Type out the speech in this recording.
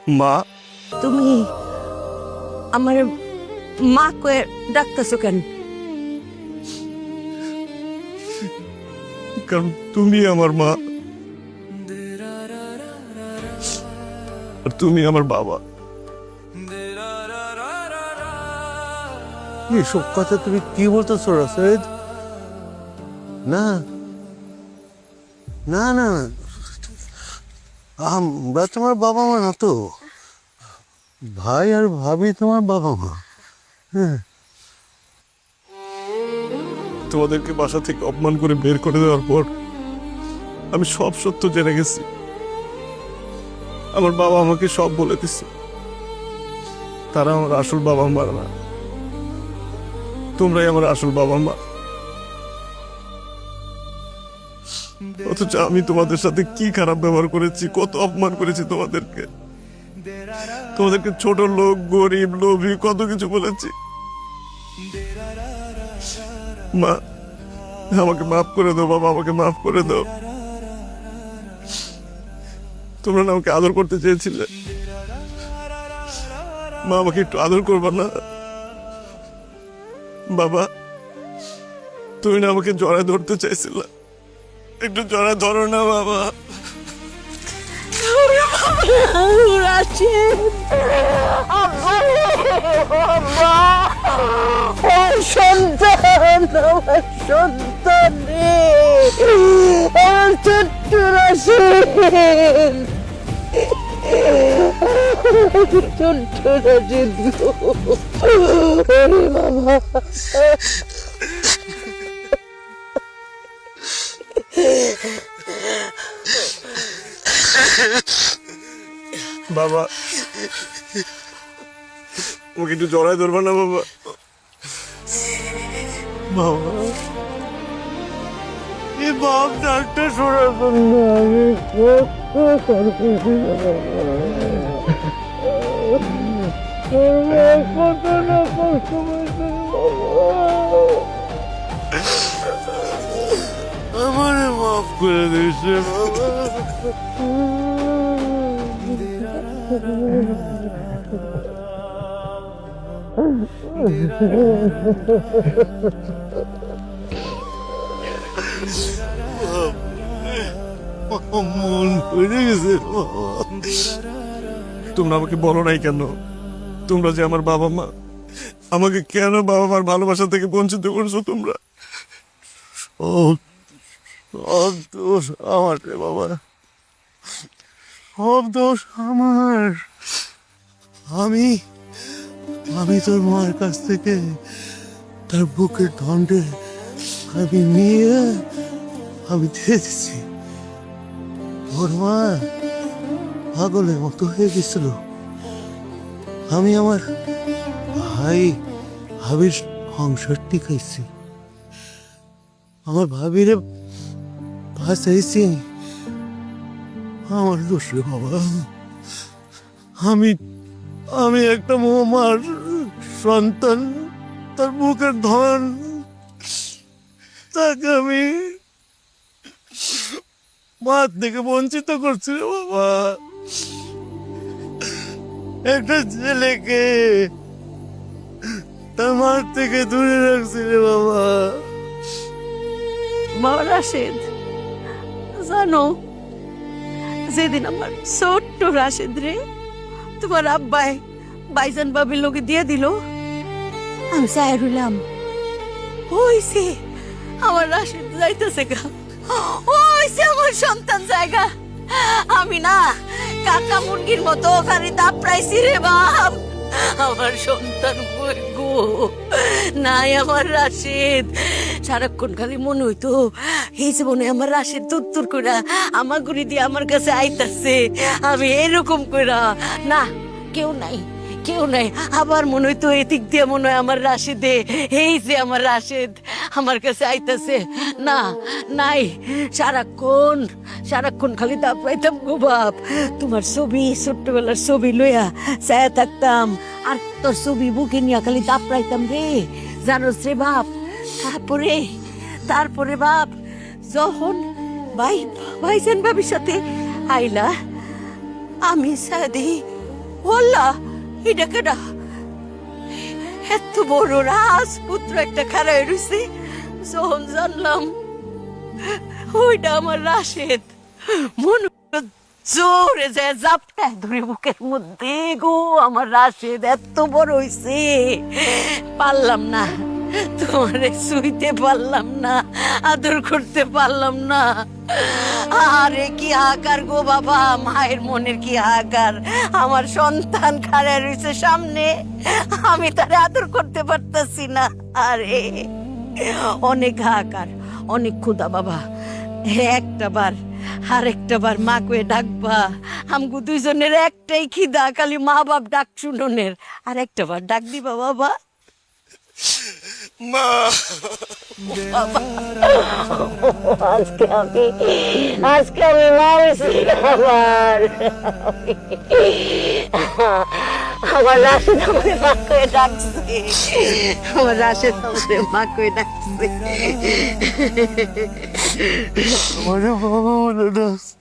মা, তুমি আমার মা কয়ে ডাকতেছো কেন? কারণ তুমি আমার মা আর তুমি আমার বাবা। এসব কথা তুমি কি বলতেছো রাশেদ? না না না, আমরা তোমার বাবা মা না তো। ভাই আর ভাবি তোমার বাবা মা। হ্যাঁ, তোমাদেরকে বাসা থেকে অপমান করে বের করে দেওয়ার পর আমি সব সত্য জেনে গেছি। আমার বাবা আমাকে সব বলে দিচ্ছে। তারা আমার আসল বাবা মা না, তোমরাই আমার আসল বাবা মা। অথচ আমি তোমাদের সাথে কি খারাপ ব্যবহার করেছি, কত অপমান করেছি তোমাদেরকে। তোমাদেরকে ছোট লোক, গরিব, লোভী কত কিছু বলেছি। মা, আমাকে মাফ করে দাও বাবা, আমাকে মাফ করে দাও। তোমরা না আমাকে আদর করতে চেয়েছিলে, মা আমাকে একটু আদর করবা না? বাবা, তুমি না আমাকে জড়ায় ধরতে চাইছিলে, একটু জড়ায় ধরো না বাবা। রাশেদ, সন্তান, আমার সন্তান রে, আমার ছোট্ট রাশেদ, ছোট্ট রাশেদ গো। ওরে বাবা, বাবা, আমাকে একটু জড়ায় ধরবা না বাবা? বাবা, এই বাপ ডাকটা শোনার জন্য আমি কত না কষ্ট পেয়েছি বাবা। আমারে মাফ করে দিয়েছে বাবা। মন পড়ে গেছে বাবা। তোমরা আমাকে বলো নাই কেন? তোমরা যে আমার বাবা মা, আমাকে কেন বাবা মার ভালোবাসা থেকে বঞ্চিত করছো তোমরা? সব সব দোষ আমার রে বাবা, সব দোষ আমার। আমি আমি তোর মার কাছ থেকে তার বুকের দণ্ডে আমি নিয়ে আমি দিয়ে দিচ্ছি। তোর মা পাগলের মতো হয়ে গেছিল। আমি আমার ভাই ভাবির সংসার টিকাইছি, আমার ভাবিরে বাঁচাইছি। আমার দোষ রে বাবা। আমি আমি একটা মার সন্তান, তার বুকের ধন, তাকে আমি মা থেকে বঞ্চিত করছি রে বাবা। একটা ছেলেকে তার মার থেকে দূরে রাখছি রে বাবা। মা রাশেদ, জানো যেদিন আমার ছোট্ট রাশেদ রে তোমার আব্বাই বাইজান বাবির লোকে দিয়ে দিল, আমি চাই রইলাম, হইছে আমার রাশেদ যাইতেছে গা, হইছে আমার সন্তান জায়গা। আমি না কাকা মুরগির মতো ওখানে দাপড়াইছি রে বাপ। আমার সন্তান কই গো? নাই আমার রাশেদ। সারাক্ষণ খালি মনে হইতো এই যে মনে হয় আমার রাশেদ তুত্তুর কইরা আমার গুড়ি দিয়ে আমার কাছে আইতাছে, আমি এরকম কইরা। না, কেউ নাই, কেউ নাই। আবার মনে হইতো এদিক দিয়ে মনে হয় আমার রাশেদে, এই যে আমার রাশেদ আমার কাছে আইতাছে। না, নাই। সারাক্ষণ সারাক্ষণ খালি দাপড়াইতাম গো বাপ। তোমার ছবি, ছোট্টবেলার ছবি লইয়া চায়া থাকতাম, আর তোর ছবি বুকে নিয়ে খালি দাপড়াইতাম রে, জানোস রে বাপ। তারপরে তারপরে বাপ যখন ভাইজান ভাবির সাথে আইলা, আমি সাদি ওল্লা এটা কেডা এত বড় রাজপুত্র একটা খারাপ রয়েছে যখন জানলাম ওইটা আমার রাশেদ মনে হলো জোরে যায় জাপটা ধরে বুকের মধ্যে গো আমার রাশেদ এত বড় হইছে পারলাম না তোমারে শুইতে পারলাম না আদর করতে পারলাম না আরে কি হাহাকার গো বাবা মায়ের মনের কি হাহাকার আমার সন্তান খাড়া রয়েছে সামনে আমি তারে আদর করতে পারতাছি না আরে অনেক হাহাকার অনেক ক্ষুধা বাবা একটা বার আরেকটা বার মা কয়ে ডাকবা আমগো দুইজনের একটাই খিদা খালি মা বাপ ডাক শুননের আর একটা বার ডাক দিবা বাবা মা আজকে আমি মারেছি আমার রাশেদ আমাকে মা কয়ে ডাকছে আমার রাশেদ আমাকে মা কয়ে ডাকছে আমার বাবা মনে ডাকছে